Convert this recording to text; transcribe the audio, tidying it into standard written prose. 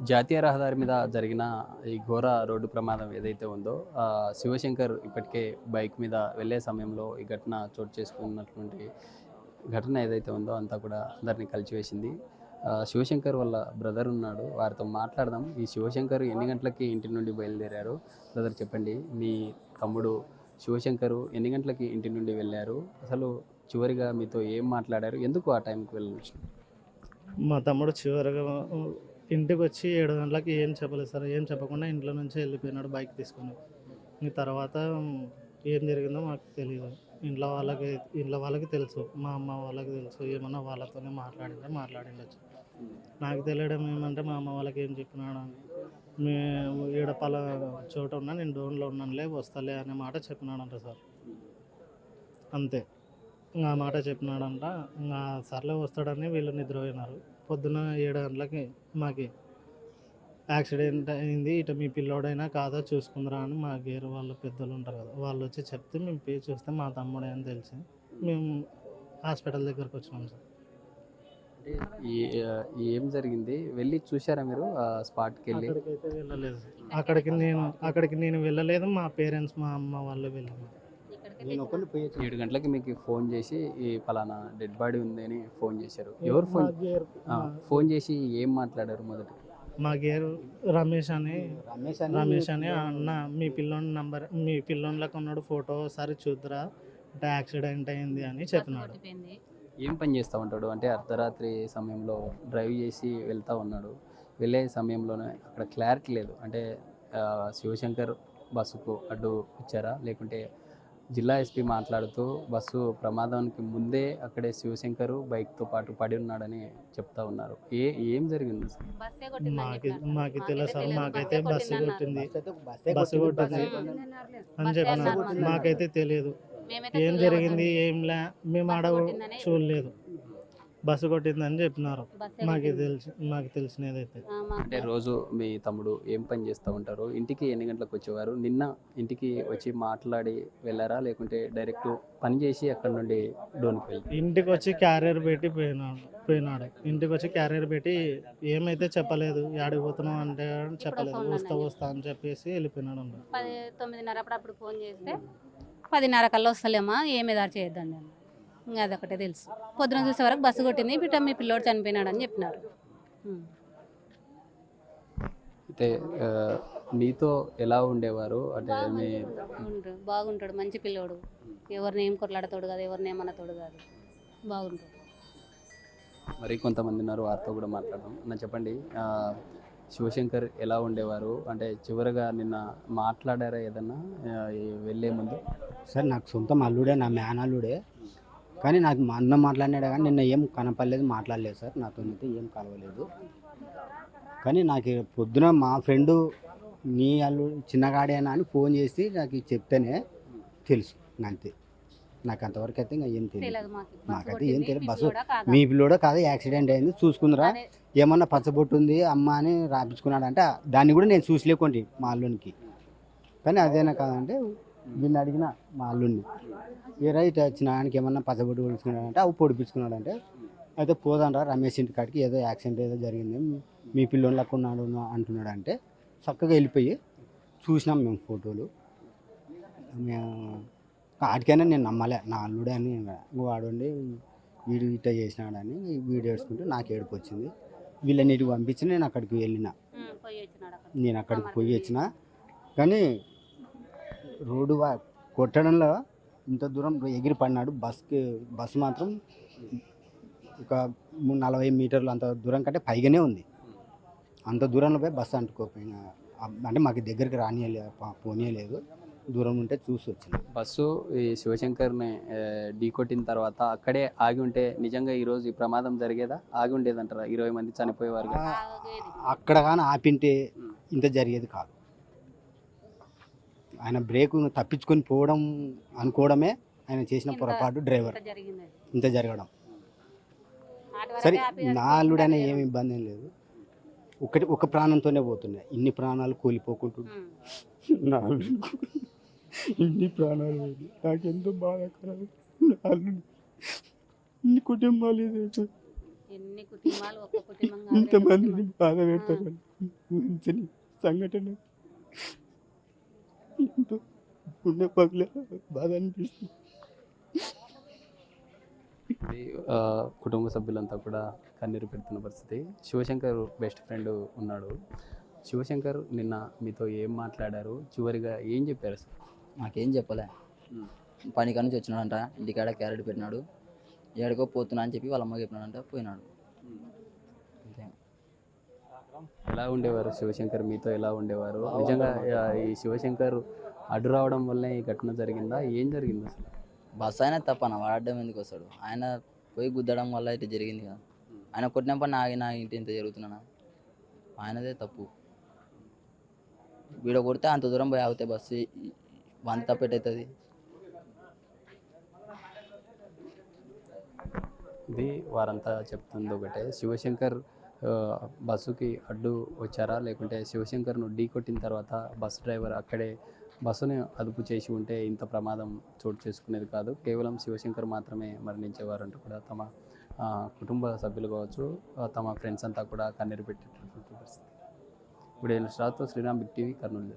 జాతీయ రహదారి మీద జరిగిన ఈ ఘోర రోడ్డు ప్రమాదం ఏదైతే ఉందో శివశంకర్ ఇప్పటికే బైక్ మీద వెళ్ళే సమయంలో ఈ ఘటన చోటు చేసుకున్నటువంటి ఘటన ఏదైతే ఉందో అంతా కూడా అందరినీ కలిచివేసింది. శివశంకర్ వాళ్ళ బ్రదర్ ఉన్నాడు, వారితో మాట్లాడదాం. ఈ శివశంకర్ ఎన్ని గంటలకి ఇంటి నుండి బయలుదేరారు? బ్రదర్ చెప్పండి, మీ తమ్ముడు శివశంకరు ఎన్ని గంటలకి ఇంటి నుండి వెళ్ళారు? అసలు చివరిగా మీతో ఏం మాట్లాడారు? ఎందుకు ఆ టైంకి వెళ్ళొచ్చు? మా తమ్ముడు చివరగా ఇంటికొచ్చి 7 గంటలకి ఏం చెప్పలేదు సార్. ఏం చెప్పకుండా ఇంట్లో నుంచి వెళ్ళిపోయినాడు బైక్ తీసుకొని. ఇంక తర్వాత ఏం జరిగిందో మాకు తెలీదు. ఇంట్లో వాళ్ళకి తెలుసు. మా అమ్మ వాళ్ళకి తెలుసు. ఏమన్నా వాళ్ళతోనే మాట్లాడిండొచ్చు. నాకు తెలియడం ఏమంటే మా అమ్మ వాళ్ళకి ఏం చెప్పినాడని, మేము ఈడ చోట ఉన్నా, నేను డోన్లో ఉన్నానులే, వస్తలే అనే మాట చెప్పినాడంట సార్. అంతే. ఇంక ఆ మాట చెప్పినాడంట. ఇంకా సర్లే వస్తాడని వీళ్ళు నిద్రపోయినారు. పొద్దున్న 7 గంటలకి మాకి యాక్సిడెంట్ అయింది, ఇటు మీ పిల్లోడైనా కాదో చూసుకుందరా అని మా గేరు వాళ్ళు పెద్దలు ఉంటారు కదా, వాళ్ళు వచ్చి చెప్తే మేము పోయి చూస్తే మా తమ్ముడే అని తెలిసి మేము హాస్పిటల్ దగ్గరకు వచ్చినాం సార్. అంటే ఏం జరిగింది? వెళ్ళి చూసారా మీరు ఆ స్పాట్కి వెళ్ళి? అక్కడికైతే వెళ్ళలేదు సార్. అక్కడికి నేను వెళ్ళలేదు. మా పేరెంట్స్, మా అమ్మ వాళ్ళు వెళ్ళారు. నేను ఒకళ్ళు పోయొచ్చు. 7 గంటలకి మీకు ఫోన్ చేసి ఈ పలానా డెడ్ బాడీ ఉంది అని ఫోన్ చేశారు. ఎవరు ఫోన్ ఫోన్ చేసి ఏం మాట్లాడారు మొదట? మా గేరు రమేష్ అని అన్న, మీ పిల్లోన్లకు ఉన్నాడు, ఫోటో ఒకసారి చూద్దురా, అంటే యాక్సిడెంట్ అయింది అని చెప్పినాడు. ఏం పని చేస్తూ ఉంటాడు? అంటే అర్ధరాత్రి సమయంలో డ్రైవ్ చేసి వెళ్తూ ఉన్నాడు. వెళ్ళే సమయంలోనే అక్కడ క్లారిటీ లేదు. అంటే శివశంకర్ బస్సుకు అడ్డు ఇచ్చారా, లేకుంటే జిల్లా ఎస్పీ మాట్లాడుతూ బస్సు ప్రమాదానికి ముందే అక్కడే శివశంకర్ బైక్తో పాటు పడి ఉన్నాడని చెప్తా ఉన్నారు. ఏం జరిగింది సార్? మాకు తెలియదు సార్. మాకైతే బస్సు కొట్టింది అని చెప్పినారు. మాకైతే తెలియదు ఏం జరిగింది, ఏంలే, మేము ఆడ చూడలేదు. బస్సు కొట్టిందని చెప్పినారు. మాకు తెలిసినదైతే. అంటే రోజు మీ తమ్ముడు ఏం పని చేస్తూ ఉంటారు? ఇంటికి ఎన్ని గంటలకు వచ్చేవారు? నిన్న ఇంటికి వచ్చి మాట్లాడి వెళ్ళారా, లేకుంటే డైరెక్ట్ పని చేసి అక్కడ నుండి డోన్కి వెళ్ళి? ఇంటికి వచ్చి క్యారియర్ పెట్టి పోయినాడు. ఇంటికి వచ్చి క్యారియర్ పెట్టి ఏమైతే చెప్పలేదు. యాడికి పోతున్నాం అంటే చెప్పలేదు. వస్తా అని చెప్పేసి వెళ్ళిపోయినాడు. 9:30 అప్పుడు ఫోన్ చేస్తే 10:30 కల్లా వస్తలేమా, ఏమి దారి చేయొద్దండి అన్న. ఇంకా అదొకటే తెలుసు. పొద్దున చూసే వరకు బస్సు కొట్టింది, మీ పిల్లోడు చనిపోయినాడు అని చెప్పినారు. అయితే మీతో ఎలా ఉండేవారు? అంటే బాగుంటాడు, మంచి పిల్లోడు. ఎవరిని ఏం కొట్లాడతాడు కాదు, ఎవరిని ఏమన్నతోడు కాదు, బాగుంటాడు. మరి కొంతమంది ఉన్నారు, వారితో కూడా మాట్లాడదాం. అన్న చెప్పండి, శివశంకర్ ఎలా ఉండేవారు? అంటే చివరిగా నిన్న మాట్లాడారా ఏదన్నా వెళ్ళే ముందు? సార్ నాకు సొంతం అల్లుడే, నా మేనల్లుడే. కానీ నాకు మా అన్న మాట్లాడినాడు, కానీ నిన్న ఏం కనపడలేదు, మాట్లాడలేదు సార్. నాతో అయితే ఏం కలవలేదు. కానీ నాకు పొద్దున మా ఫ్రెండు నీ అల్లుడు చిన్నగాడేనా అని ఫోన్ చేసి నాకు చెప్తేనే తెలుసు. అంతే, నాకు అంతవరకు అయితే ఇంకా ఏం తెలియదు. నాకైతే ఏం తెలియదు. బస్సు మీ పిల్లోడో కాదు, యాక్సిడెంట్ అయింది, చూసుకుందరా, ఏమన్నా పచ్చబొట్టు ఉంది అమ్మ అని రాపించుకున్నాడంటే దాన్ని కూడా నేను చూసలేకోండి మా అల్లునికి. కానీ అదేనా కాదంటే వీళ్ళని అడిగిన మా అల్లుడిని, ఏ రైట్ వచ్చిన ఆయనకి ఏమన్నా పచ్చబొట్టు పొడుచుకున్నాడంటే అవి పొడిపించుకున్నాడంటే, అయితే పోదాంరా రమేష్ ఇంటి కాడికి, ఏదో యాక్సిడెంట్ ఏదో జరిగింది, మీ పిల్లోళ్ళకు ఉన్నాడు అంటున్నాడు అంటే చక్కగా వెళ్ళిపోయి చూసినాం మేము ఫోటోలు. మేము వాటికైనా నేను నమ్మలే, నా అల్లుడే అని. వాడుండి వీడు ఇట్ట చేసినాడని వీడియో వేసుకుంటే నాకు ఏడుపు వచ్చింది. వీళ్ళని ఇటు పంపించి నేను అక్కడికి వెళ్ళిన. నేను అక్కడికి పోయి వచ్చిన. కానీ రోడ్డు కొట్టడంలో ఇంత దూరం ఎగిరి పడినాడు. బస్సు మాత్రం ఒక 40 మీటర్లు అంత దూరం కంటే పైగానే ఉంది. అంత దూరంలో పోయి బస్సు అంటుకోపోయినా, అంటే మాకు దగ్గరికి పోనీయలేదు. దూరం ఉంటే చూసి వచ్చిన. బస్సు ఈ శివశంకర్ని ఢీకొట్టిన తర్వాత అక్కడే ఆగి ఉంటే నిజంగా ఈరోజు ఈ ప్రమాదం జరిగేదా? ఆగి ఉండేదంటారా? 20 మంది చనిపోయేవారు. అక్కడ కానీ ఆపింటే ఇంత జరిగేది కాదు. ఆయన బ్రేక్ తప్పించుకొని పోవడం అనుకోవడమే ఆయన చేసిన పొరపాటు. డ్రైవర్ ఇంత జరగడం సరే. నా అల్లుడైనా ఏమి ఇబ్బంది ఏం లేదు. ఒక ప్రాణంతోనే పోతున్నాయి, ఇన్ని ప్రాణాలు కూలిపోకుంటున్నాయి. నా ఇన్ని ప్రాణాలు నాకెంతో బాధాకరం. నా అల్లుడు ఇన్ని కుటుంబాలు ఇంతమందిని బాధ పెడతారు. ఊహించని సంఘటన ఎంతో గుండె పగిలే బాధ అనిపిస్తుంది. ఇది కుటుంబ సభ్యులంతా కూడా కన్నీరు పెడుతున్న పరిస్థితి. శివశంకర్ బెస్ట్ ఫ్రెండ్ ఉన్నాడు. శివశంకర్ నిన్న మీతో ఏం మాట్లాడారు, చివరిగా ఏం చెప్పారు సార్? నాకేం చెప్పలే. పని కాడ నుంచి వచ్చినాడంట, ఇంటికాడ క్యారెట్ పెట్టినాడు, ఏడుకో పోతున్నా అని చెప్పి వాళ్ళ అమ్మకి చెప్పినాడంట, పోయినాడు అంతే. ఎలా ఉండేవారు శివశంకర్, మీతో ఎలా ఉండేవారు? నిజంగా ఈ శివశంకర్ అడ్డు రావడం వల్లే ఈ ఘటన జరిగిందా, ఏం జరిగింది అసలు? బస్ అయినా తప్పన వాడడం ఎందుకు వస్తాడు, ఆయన పోయి గుద్దడం వల్ల ఇట్లా జరిగింది కదా. ఆయన కొట్టినప్పుడు నా ఇంటి ఇంత జరుగుతున్నా, ఆయనదే తప్పు. వీడ కొడితే అంత దూరం పోయి ఆగితే బస్సు వంత తప్పెట్టవుతుంది. ఇది వారంతా చెప్తుంది ఒకటే. శివశంకర్ బస్సుకి అడ్డు వచ్చారా, లేకుంటే శివశంకర్ను ఢీ కొట్టిన తర్వాత బస్ డ్రైవర్ అక్కడే బస్సుని అదుపు చేసి ఉంటే ఇంత ప్రమాదం చోటు చేసుకునేది కాదు, కేవలం శివశంకర్ మాత్రమే మరణించేవారంటూ కూడా తమ కుటుంబ సభ్యులు కావచ్చు, తమ ఫ్రెండ్స్ అంతా కూడా కన్నీరు పెట్టేటటువంటి పరిస్థితి. ఇప్పుడు శ్రాతో శ్రీరామ్, బిగ్ టీవీ, కర్నూలు.